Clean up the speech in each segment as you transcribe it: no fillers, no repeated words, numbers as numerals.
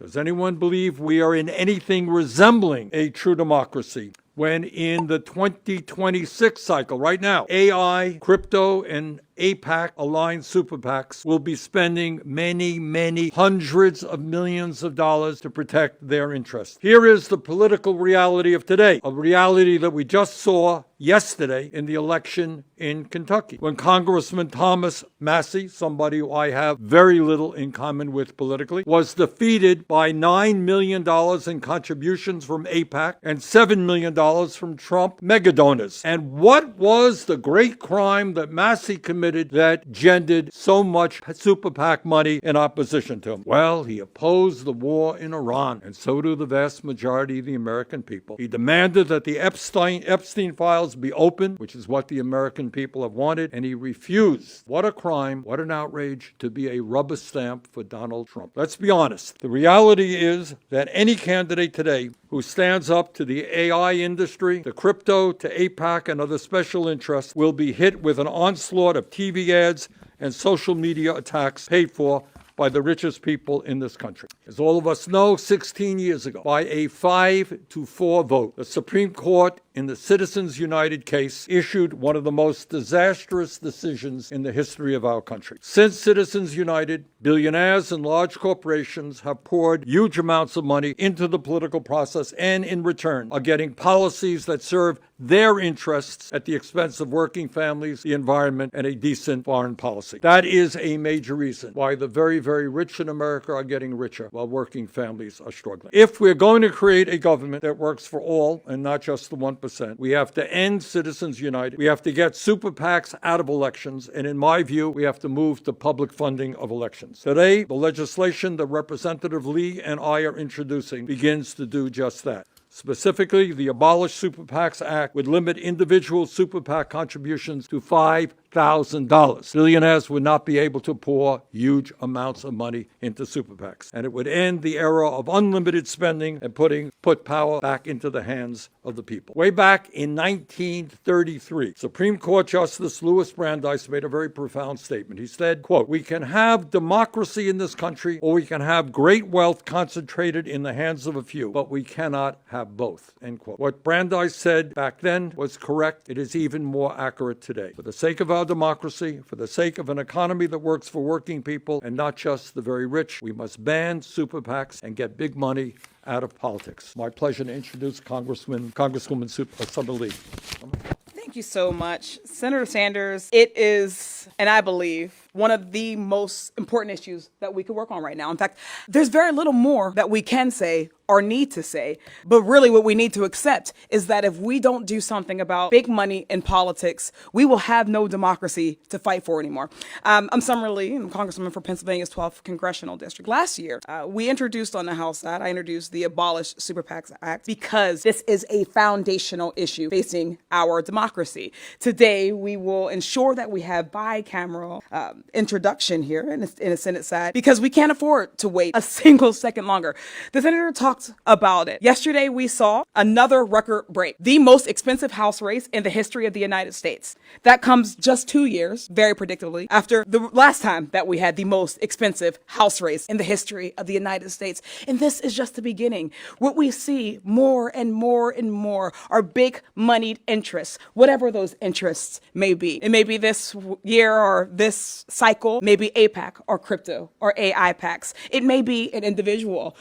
Does anyone believe we are in anything resembling a true democracy when in the 2026 cycle, right now, AI, crypto, and AIPAC-aligned super PACs will be spending many hundreds of millions of dollars to protect their interests? Here is the political reality of today, a reality that we just saw yesterday in the election in Kentucky, when Congressman Thomas Massie, somebody who I have very little in common with politically, was defeated by $9 million in contributions from AIPAC and $7 million from Trump mega donors. And what was the great crime that Massie committed that gendered so much super PAC money in opposition to him? Well, he opposed the war in Iran, and so do the vast majority of the American people. He demanded that the Epstein files be opened, which is what the American people have wanted, and he refused. What a crime, what an outrage, to be a rubber stamp for Donald Trump. Let's be honest. The reality is that any candidate today who stands up to the AI industry, the crypto, to AIPAC, and other special interests will be hit with an onslaught of TV ads and social media attacks paid for by the richest people in this country. As all of us know, 16 years ago, by a 5-4 vote, the Supreme Court in the Citizens United case issued one of the most disastrous decisions in the history of our country. Since Citizens United, billionaires and large corporations have poured huge amounts of money into the political process and in return are getting policies that serve their interests at the expense of working families, the environment, and a decent foreign policy. That is a major reason why the very rich in America are getting richer while working families are struggling. If we're going to create a government that works for all and not just the 1%, we have to end Citizens United. We have to get super PACs out of elections. And in my view, we have to move to public funding of elections. Today, the legislation that Representative Lee and I are introducing begins to do just that. Specifically, the Abolish Super PACs Act would limit individual super PAC contributions to $5,000. Billionaires would not be able to pour huge amounts of money into super PACs. And it would end the era of unlimited spending and put power back into the hands of the people. Way back in 1933, Supreme Court Justice Louis Brandeis made a very profound statement. He said, quote, "We can have democracy in this country, or we can have great wealth concentrated in the hands of a few, but we cannot have both," end quote. What Brandeis said back then was correct. It is even more accurate today. For the sake of our democracy, for the sake of an economy that works for working people and not just the very rich, we must ban super PACs and get big money out of politics. My pleasure to introduce Congresswoman Summer Lee. Thank you so much, Senator Sanders. It is, and I believe, one of the most important issues that we could work on right now. In fact, there's very little more that we can say or need to say, but really what we need to accept is that if we don't do something about big money in politics, we will have no democracy to fight for anymore. I'm Summer Lee, I'm Congresswoman for Pennsylvania's 12th Congressional District. Last year, we introduced on the House side, I introduced the Abolish Super PACs Act because this is a foundational issue facing our democracy. Today, we will ensure that we have bicameral introduction here in the Senate side because we can't afford to wait a single second longer. The senator talked about it. Yesterday, we saw another record break, the most expensive House race in the history of the United States. That comes just 2 years, very predictably, after the last time that we had the most expensive House race in the history of the United States. And this is just the beginning. What we see more and more and more are big moneyed interests, whatever those interests may be. It may be this year or this cycle, maybe AIPAC or crypto or AIPACs. It may be an individual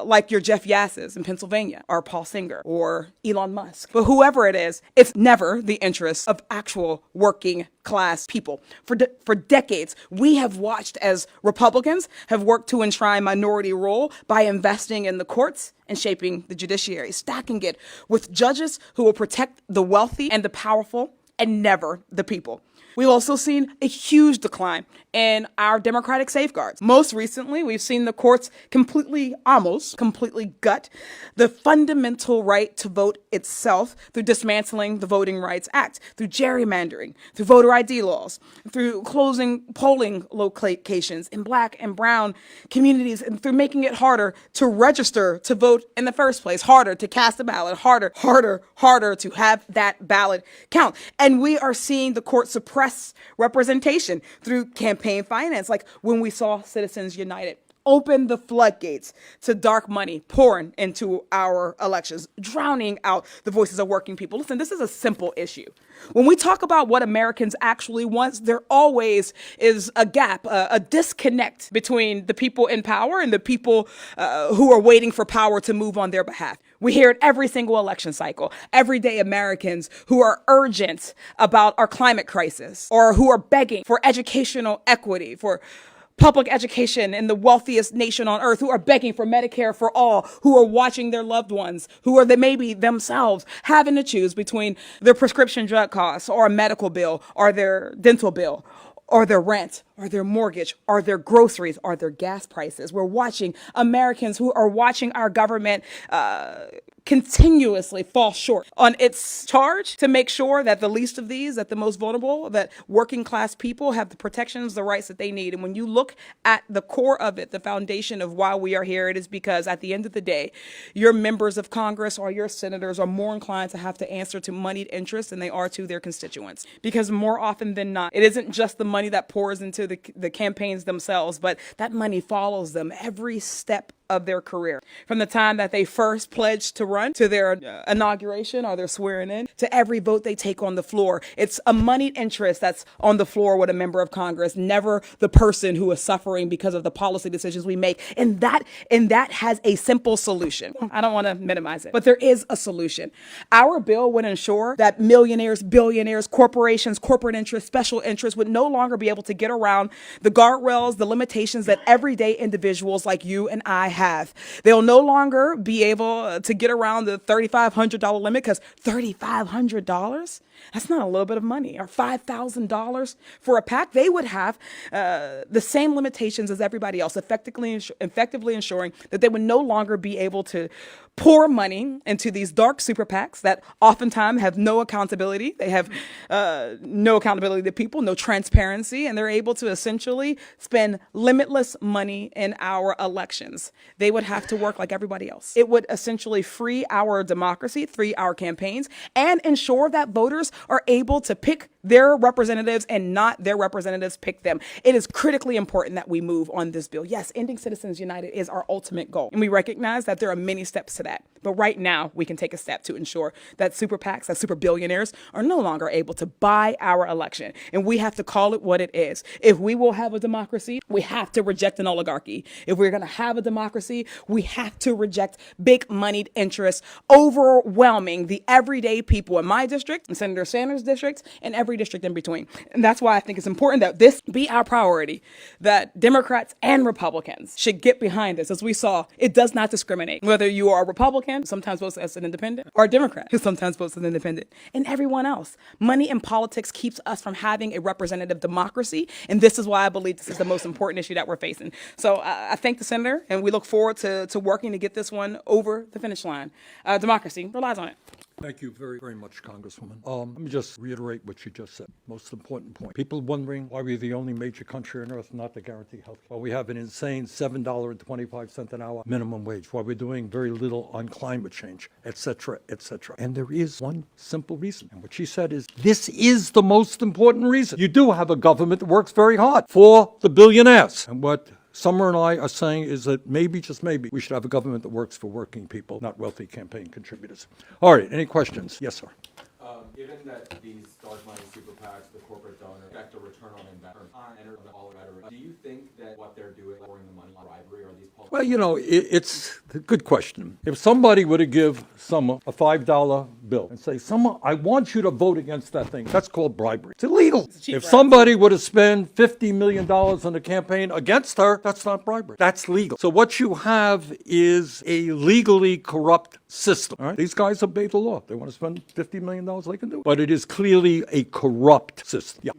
like your Jeff Yasses in Pennsylvania or Paul Singer or Elon Musk. But whoever it is, it's never the interests of actual working class people. For decades, we have watched as Republicans have worked to enshrine minority rule by investing in the courts and shaping the judiciary, stacking it with judges who will protect the wealthy and the powerful and never the people. We've also seen a huge decline in our democratic safeguards. Most recently, we've seen the courts almost completely gut the fundamental right to vote itself through dismantling the Voting Rights Act, through gerrymandering, through voter ID laws, through closing polling locations in Black and brown communities, and through making it harder to register to vote in the first place, harder to cast a ballot, harder to have that ballot count. And we are seeing the court suppress representation through campaign finance, like when we saw Citizens United. open the floodgates to dark money pouring into our elections, drowning out the voices of working people. Listen, this is a simple issue. When we talk about what Americans actually want, there always is a gap, a disconnect between the people in power and the people who are waiting for power to move on their behalf. We hear it every single election cycle. Everyday Americans who are urgent about our climate crisis or who are begging for educational equity, for public education in the wealthiest nation on earth, who are begging for Medicare for all, who are watching their loved ones, who are maybe themselves having to choose between their prescription drug costs or a medical bill or their dental bill or their rent or their mortgage or their groceries or their gas prices. We're watching Americans who are watching our government continuously fall short on its charge to make sure that the least of these, that the most vulnerable, that working class people have the protections, the rights that they need. And when you look at the core of it, the foundation of why we are here, it is because at the end of the day, your members of Congress or your senators are more inclined to have to answer to moneyed interests than they are to their constituents. Because more often than not, it isn't just the money that pours into the campaigns themselves, but that money follows them every step of their career. From the time that they first pledged to run, to their inauguration or their swearing in, to every vote they take on the floor. It's a moneyed interest that's on the floor with a member of Congress, never the person who is suffering because of the policy decisions we make. And that has a simple solution. I don't want to minimize it, but there is a solution. Our bill would ensure that millionaires, billionaires, corporations, corporate interests, special interests would no longer be able to get around the guardrails, the limitations that everyday individuals like you and I have. They'll no longer be able to get around the $3,500 limit, because $3,500, that's not a little bit of money. Or $5,000 for a PAC, they would have the same limitations as everybody else, effectively ensuring that they would no longer be able to pour money into these dark super PACs that oftentimes have no accountability. They have no accountability to people, no transparency, and they're able to essentially spend limitless money in our elections. They would have to work like everybody else. It would essentially free our democracy, free our campaigns, and ensure that voters are able to pick their representatives and not their representatives pick them. It is critically important that we move on this bill. Yes, ending Citizens United is our ultimate goal, and we recognize that there are many steps to that. But right now, we can take a step to ensure that super PACs, that super billionaires, are no longer able to buy our election. And we have to call it what it is. If we will have a democracy, we have to reject an oligarchy. If we're going to have a democracy, we have to reject big moneyed interests overwhelming the everyday people in my district, in Senator Sanders' district, and every district in between. And that's why I think it's important that this be our priority, that Democrats and Republicans should get behind this. As we saw, it does not discriminate. Whether you are a Republican, sometimes votes as an independent, or a Democrat, who sometimes votes as an independent, and everyone else. Money in politics keeps us from having a representative democracy, and this is why I believe this is the most important issue that we're facing. So I thank the senator, and we look forward to working to get this one over the finish line. Democracy relies on it. Thank you very, very much, Congresswoman. Let me just reiterate what you just said. Most important point. People wondering why we're the only major country on earth not to guarantee health care. Why we have an insane $7.25 an hour minimum wage. Why we're doing very little on climate change, et cetera, et cetera. And there is one simple reason. And what she said is, this is the most important reason. You do have a government that works very hard for the billionaires. And what Summer and I are saying is that maybe, just maybe, we should have a government that works for working people, not wealthy campaign contributors. All right, any questions? Yes, sir. Given that these dark money super PACs, the corporate donor, expect a return on investment, all rhetoric, do you think that what they're doing, pouring the money, bribery, or these politics? Well, you know, it's a good question. If somebody were to give Summer a $5 bill and say, Summer, I want you to vote against that thing, that's called bribery. It's illegal. If somebody were to spend $50 million on a campaign against her, that's not bribery. That's legal. So what you have is a legally corrupt system. All right? These guys obey the law. They want to spend $50 million, they can do it. But it is clearly a corrupt system. Yeah.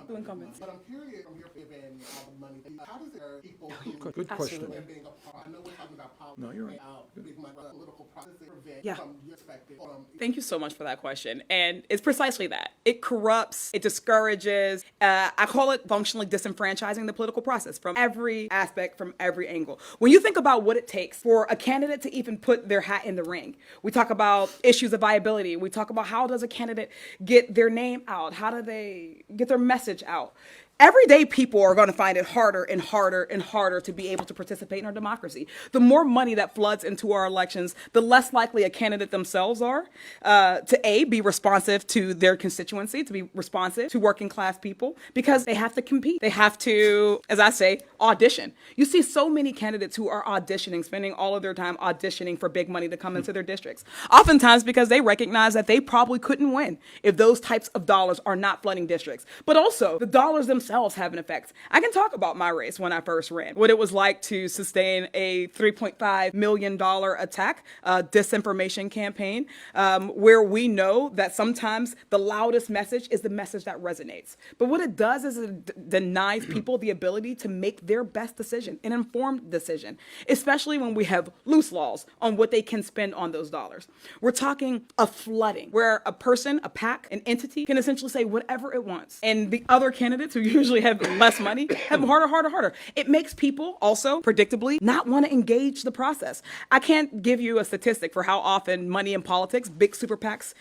Incumbents. But I'm curious from your giving all the money. How does it people who Good question. being a part? I know we're talking about politics. No, you're right. Big money, political process prevent Yeah. from your perspective. Thank you so much for that question. And it's precisely that. It corrupts, it discourages, I call it functionally disenfranchising the political process from every aspect, from every angle. When you think about what it takes for a candidate to even put their hat in the ring, we talk about issues of viability. We talk about how does a candidate get their name out? How do they get their message out? everyday people are going to find it harder and harder and harder to be able to participate in our democracy. The more money that floods into our elections, the less likely a candidate themselves are to be responsive to their constituency, to be responsive to working class people, because they have to compete. They have to, as I say, audition. You see so many candidates who are auditioning, spending all of their time auditioning for big money to come into their districts. Oftentimes because they recognize that they probably couldn't win if those types of dollars are not flooding districts. But also, the dollars themselves have an effect. I can talk about my race when I first ran, what it was like to sustain a $3.5 million attack, disinformation campaign, where we know that sometimes the loudest message is the message that resonates. But what it does is it denies people the ability to make their best decision, an informed decision, especially when we have loose laws on what they can spend on those dollars. We're talking a flooding, where a person, a PAC, an entity can essentially say whatever it wants. And the other candidates who usually have less money have harder. It makes people also, predictably, not want to engage the process. I can't give you a statistic for how often money in politics, big super PACs,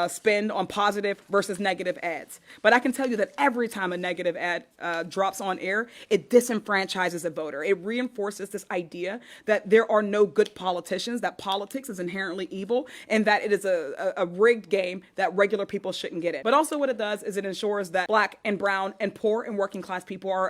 spend on positive versus negative ads. But I can tell you that every time a negative ad drops on air, it disenfranchises a voter. It reinforces this idea that there are no good politicians, that politics is inherently evil, and that it is a rigged game that regular people shouldn't get in. But also what it does is it ensures that Black and brown and poor and working class people are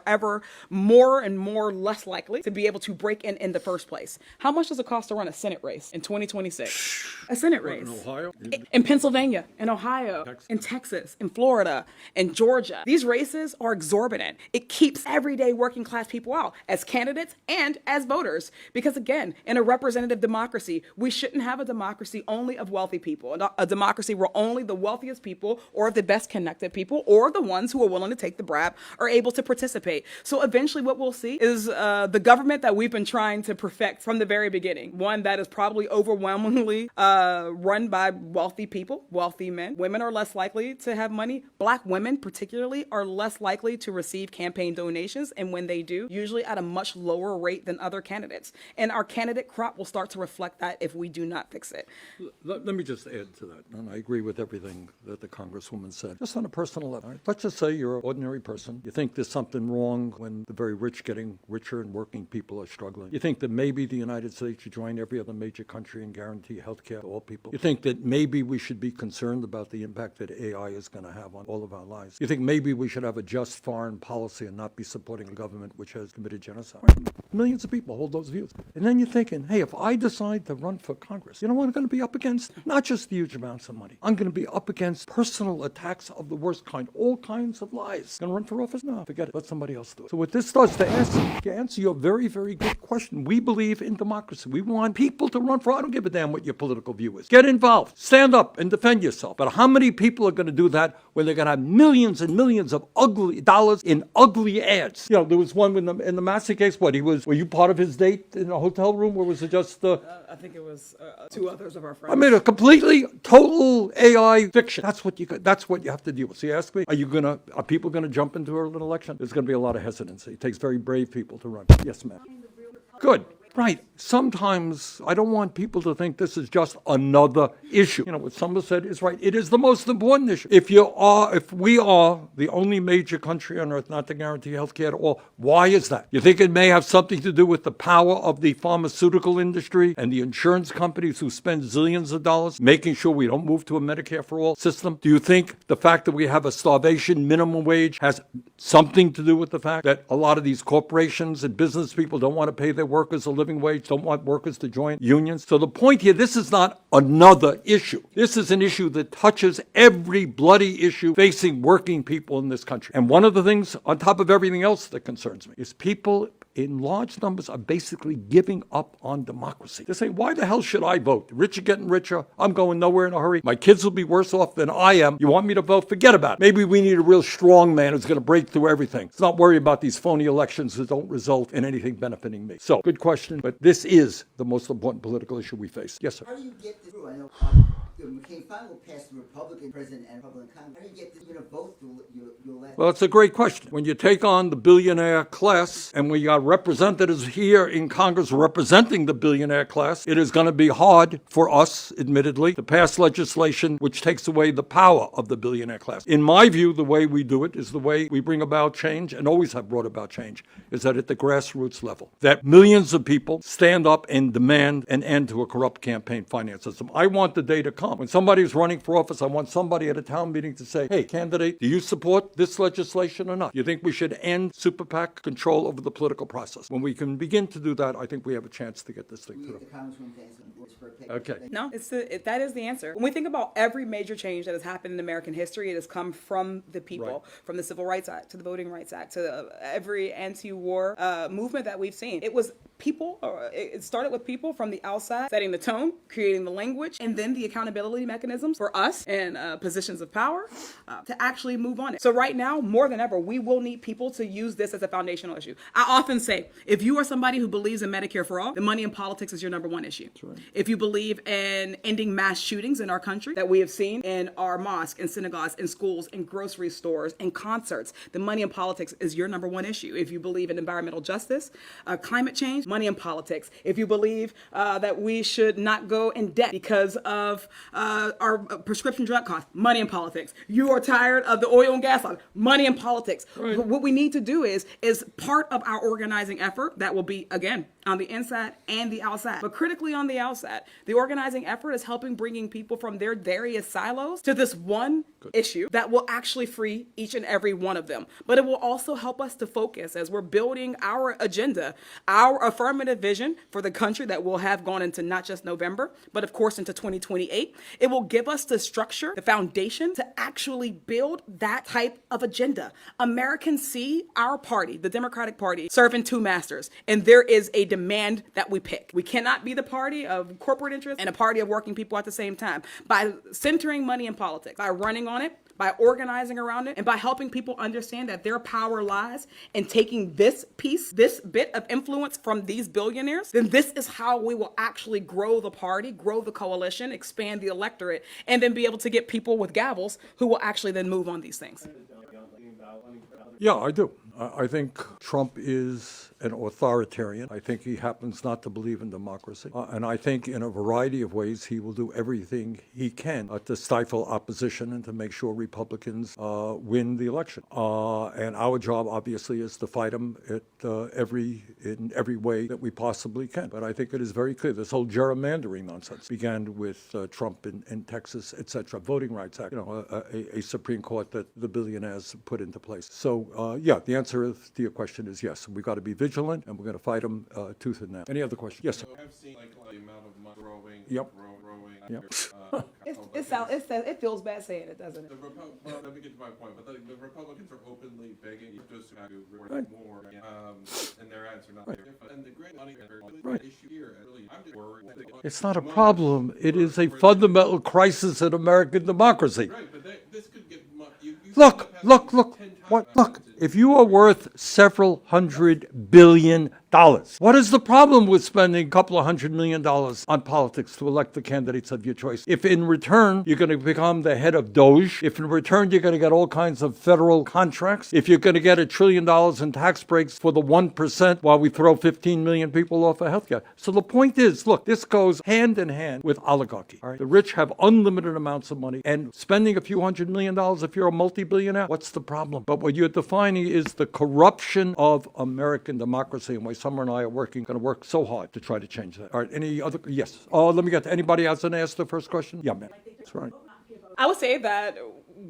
ever more and more less likely to be able to break in the first place. How much does it cost to run a Senate race in 2026? A Senate race. In Ohio? In Pennsylvania, in Ohio, in Texas, in Florida, in Georgia. These races are exorbitant. It keeps everyday working class people out as candidates and as voters. Because again, in a representative democracy, we shouldn't have a democracy only of wealthy people, a democracy where only the wealthiest people or the best connected people or the ones who are willing to take the bribe are able to participate. So eventually what we'll see is the government that we've been trying to perfect from the very beginning, one that is probably overwhelmingly run by wealthy people, wealthy men. Women are less likely to have money. Black women particularly are less likely to receive campaign donations, and when they do, usually at a much lower rate than other candidates. And our candidate crop will start to reflect that if we do not fix it. Let me just add to that, and I agree with everything that the Congresswoman said. Just on a personal level, right? Let's just say you're an ordinary person. You think there's something wrong when the very rich getting richer and working people are struggling. You think that maybe the United States should join every other major country and guarantee health care to all people. You think that maybe we should be concerned about the impact that AI is going to have on all of our lives. You think maybe we should have a just foreign policy and not be supporting a government which has committed genocide. Millions of people hold those views. And then you're thinking, hey, if I decide to run for Congress, you know what I'm going to be up against? Not just huge amounts of money. I'm going to be up against personal attacks of the worst kind, all kinds of lies. Going to run for office? No, forget it. Let somebody else do it. So what this starts to answer your very, very good question. We believe in democracy. We want people to run for, I don't give a damn what your political view is. Get involved. Stand up and defend yourself. But how many people are going to do that when they're going to have millions and millions of ugly dollars in ugly ads? You know, there was one in the Massie case. Were you part of his date in a hotel room, or was it just I think it was two others of our friends. I mean, a completely total AI fiction. That's what you have to deal with. So you ask me, are people gonna jump into an election? There's gonna be a lot of hesitancy. It takes very brave people to run. Yes, ma'am. Good. Right. Sometimes I don't want people to think this is just another issue. You know, what someone said is right. It is the most important issue. If we are the only major country on earth not to guarantee health care to all, why is that? You think it may have something to do with the power of the pharmaceutical industry and the insurance companies who spend zillions of dollars making sure we don't move to a Medicare for all system? Do you think the fact that we have a starvation minimum wage has something to do with the fact that a lot of these corporations and business people don't want to pay their workers a living wage, don't want workers to join unions? So the point here, this is not another issue. This is an issue that touches every bloody issue facing working people in this country. And one of the things on top of everything else that concerns me is people in large numbers are basically giving up on democracy. They say, why the hell should I vote? The rich are getting richer. I'm going nowhere in a hurry. My kids will be worse off than I am. You want me to vote? Forget about it. Maybe we need a real strong man who's going to break through everything. Let's not worry about these phony elections that don't result in anything benefiting me. So, good question, but this is the most important political issue we face. Yes, sir. How do you get this through? I know McCain finally will pass the Republican president and Republican Congress. How do you get even a vote through your last? Well, it's a great question. When you take on the billionaire class, and we got representatives here in Congress representing the billionaire class, it is going to be hard for us, admittedly, to pass legislation which takes away the power of the billionaire class. In my view, the way we do it is the way we bring about change, and always have brought about change, is that at the grassroots level, that millions of people stand up and demand an end to a corrupt campaign finance system. I want the day to come. When somebody is running for office, I want somebody at a town meeting to say, hey, candidate, do you support this legislation or not? Do you think we should end Super PAC control over the political process? When we can begin to do that, I think we have a chance to get this thing through. Okay. No, that is the answer. When we think about every major change that has happened in American history, it has come from the people, from the Civil Rights Act to the Voting Rights Act to every anti-war movement that we've seen. It was people, it started with people from the outside, setting the tone, creating the language, and then the accountability mechanisms for us in positions of power to actually move on it. So right now, more than ever, we will need people to use this as a foundational issue. I often say, if you are somebody who believes in Medicare for all, then money in politics is your number one issue. That's right. If you believe in ending mass shootings in our country that we have seen in our mosques and synagogues and schools and grocery stores and concerts, then money in politics is your number one issue. If you believe in environmental justice, climate change, money in politics. If you believe that we should not go in debt because of our prescription drug costs, money in politics. You are tired of the oil and gas lobby, money in politics. Right. What we need to do is part of our organizing effort that will be, again, on the inside and the outside, but critically on the outside. The organizing effort is helping bringing people from their various silos to this one issue that will actually free each and every one of them. But it will also help us to focus as we're building our agenda, our affirmative vision for the country that we'll have gone into not just November, but of course into 2028. It will give us the structure, the foundation to actually build that type of agenda. Americans see our party, the Democratic Party, serving two masters, and there is a demand that we pick. We cannot be the party of corporate interests and a party of working people at the same time. By centering money in politics, by running on it, by organizing around it, and by helping people understand that their power lies in taking this piece, this bit of influence from these billionaires, then this is how we will actually grow the party, grow the coalition, expand the electorate, and then be able to get people with gavels who will actually then move on these things. Yeah, I do. I think Trump is an authoritarian. I think he happens not to believe in democracy. And I think in a variety of ways he will do everything he can to stifle opposition and to make sure Republicans win the election. And our job, obviously, is to fight him in every way that we possibly can. But I think it is very clear. This whole gerrymandering nonsense began with Trump in Texas, etc. Voting Rights Act, a Supreme Court that the billionaires put into place. So, yeah, the answer to your question is yes. We've got to be vigilant, and we're going to fight them tooth and nail. Any other questions? Yes, sir. So I've seen the amount of money growing. Yep. It feels bad saying it, doesn't it? Well, let me get to my point. But the Republicans are openly begging you to reward more, and their answer not there. And the great money issue here, really, I'm just worried. It's not a problem. It is a fundamental crisis in American democracy. Right, but this could get Look. Look, if you are worth several $100 billion, what is the problem with spending a couple of $100 million on politics to elect the candidates of your choice? If in return you're going to become the head of Doge, if in return you're going to get all kinds of federal contracts, if you're going to get $1 trillion in tax breaks for the 1% while we throw 15 million people off of healthcare. So the point is, look, this goes hand in hand with oligarchy. All right? The rich have unlimited amounts of money, and spending a few $100 million if you're a multi-billionaire, what's the problem? But what you're defining is the corruption of American democracy, and why Summer and I are going to work so hard to try to change that. All right, any other? Yes. Let me get to anybody else and ask the first question? Yeah, man. That's right. I would say that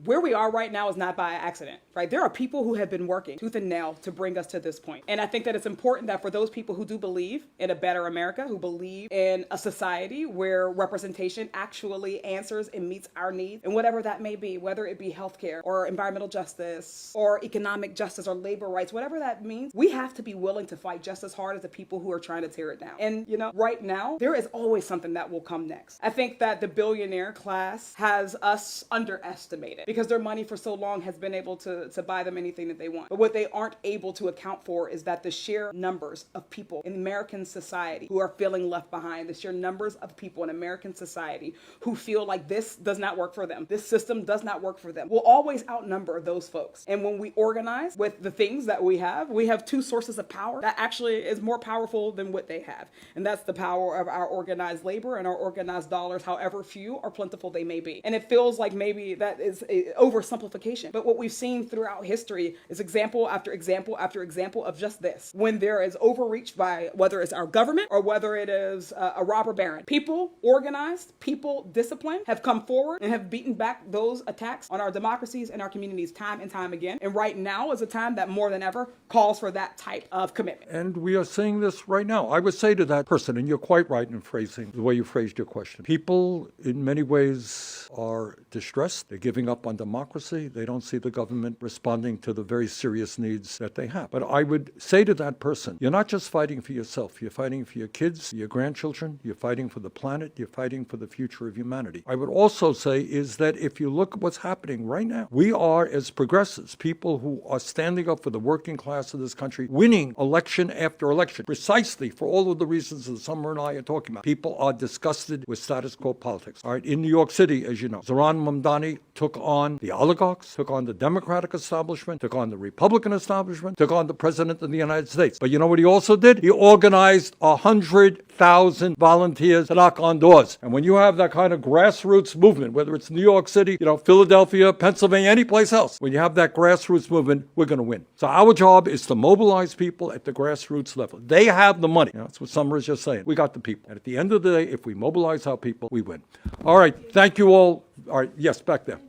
where we are right now is not by accident, right? There are people who have been working tooth and nail to bring us to this point. And I think that it's important that for those people who do believe in a better America, who believe in a society where representation actually answers and meets our needs, and whatever that may be, whether it be healthcare or environmental justice or economic justice or labor rights, whatever that means, we have to be willing to fight just as hard as the people who are trying to tear it down. And, right now, there is always something that will come next. I think that the billionaire class has us underestimated. it because their money for so long has been able to buy them anything that they want. But what they aren't able to account for is that the sheer numbers of people in American society who are feeling left behind, the sheer numbers of people in American society who feel like this does not work for them, this system does not work for them, will always outnumber those folks. And when we organize with the things that we have two sources of power that actually is more powerful than what they have. And that's the power of our organized labor and our organized dollars, however few or plentiful they may be. And it feels like maybe that is a oversimplification. But what we've seen throughout history is example after example after example of just this. When there is overreach by whether it's our government or whether it is a robber baron, people organized, people disciplined have come forward and have beaten back those attacks on our democracies and our communities time and time again. And right now is a time that more than ever calls for that type of commitment. And we are seeing this right now. I would say to that person, and you're quite right in phrasing the way you phrased your question, people in many ways are distressed. They're giving up on democracy. They don't see the government responding to the very serious needs that they have. But I would say to that person, you're not just fighting for yourself. You're fighting for your kids, your grandchildren. You're fighting for the planet. You're fighting for the future of humanity. I would also say is that if you look at what's happening right now, we are, as progressives, people who are standing up for the working class of this country, winning election after election, precisely for all of the reasons that Summer and I are talking about. People are disgusted with status quo politics. All right, in New York City, as you know, Zohran Mamdani took on the oligarchs, took on the Democratic establishment, took on the Republican establishment, took on the President of the United States. But you know what he also did? He organized 100,000 volunteers to knock on doors. And when you have that kind of grassroots movement, whether it's New York City, Philadelphia, Pennsylvania, any place else, when you have that grassroots movement, we're going to win. So our job is to mobilize people at the grassroots level. They have the money. That's what Summer is just saying. We got the people. And at the end of the day, if we mobilize our people, we win. All right. Thank you all. All right. Yes, back there.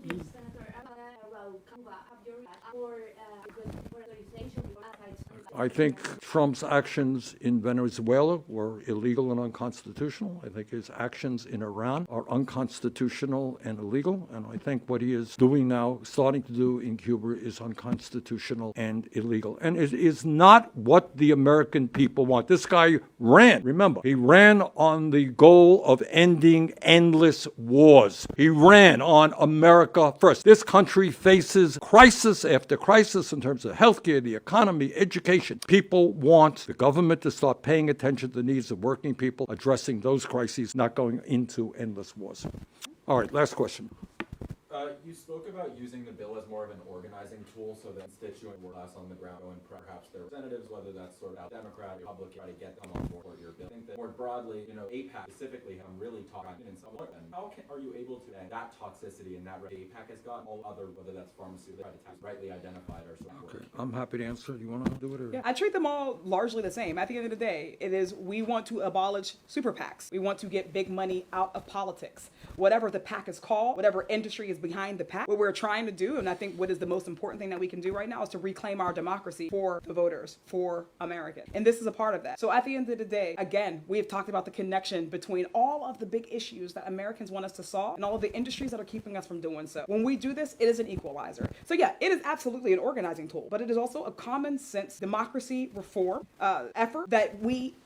I think Trump's actions in Venezuela were illegal and unconstitutional. I think his actions in Iran are unconstitutional and illegal. And I think what he is doing now, starting to do in Cuba, is unconstitutional and illegal. And it is not what the American people want. This guy ran, remember, he ran on the goal of ending endless wars. He ran on America first. This country faces crisis after crisis in terms of healthcare, the economy, education. People want the government to start paying attention to the needs of working people, addressing those crises, not going into endless wars. All right, last question. You spoke about using the bill as more of an organizing tool so that constituent were less on the ground and perhaps their representatives, whether that's sort of Democrat or Republican, try to get them on board your bill. I think that more broadly, AIPAC specifically, I'm really talking in somewhat. And how are you able to end that toxicity and that AIPAC has got all other, whether that's pharmaceutical, rightly identified or so forth? Okay, I'm happy to answer. Do you want to do it? Or? Yeah, I treat them all largely the same. At the end of the day, it is we want to abolish super PACs. We want to get big money out of politics. Whatever the PAC is called, whatever industry is behind the PAC, what we're trying to do, and I think what is the most important thing that we can do right now is to reclaim our democracy for the voters, for Americans. And this is a part of that. So at the end of the day, again, we have talked about the connection between all of the big issues that Americans want us to solve and all of the industries that are keeping us from doing so. When we do this, it is an equalizer. So yeah, it is absolutely an organizing tool, but it is also a common sense democracy reform effort that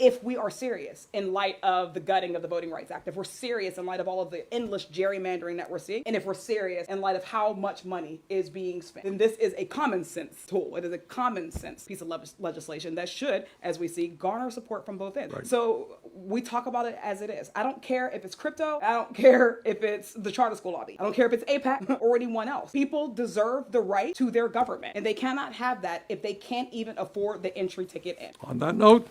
if we are serious in light of the gutting of the Voting Rights Act, if we're serious in light of all of the endless gerrymandering that we're seeing, and if we're serious in light of how much money is being spent, then this is a common sense tool. It is a common sense piece of legislation that should, as we see, garner support from both ends. Right. So we talk about it as it is. I don't care if it's crypto. I don't care if it's the charter school lobby. I don't care if it's AIPAC or anyone else. People deserve the right to their government, and they cannot have that if they can't even afford the entry ticket in. On that note,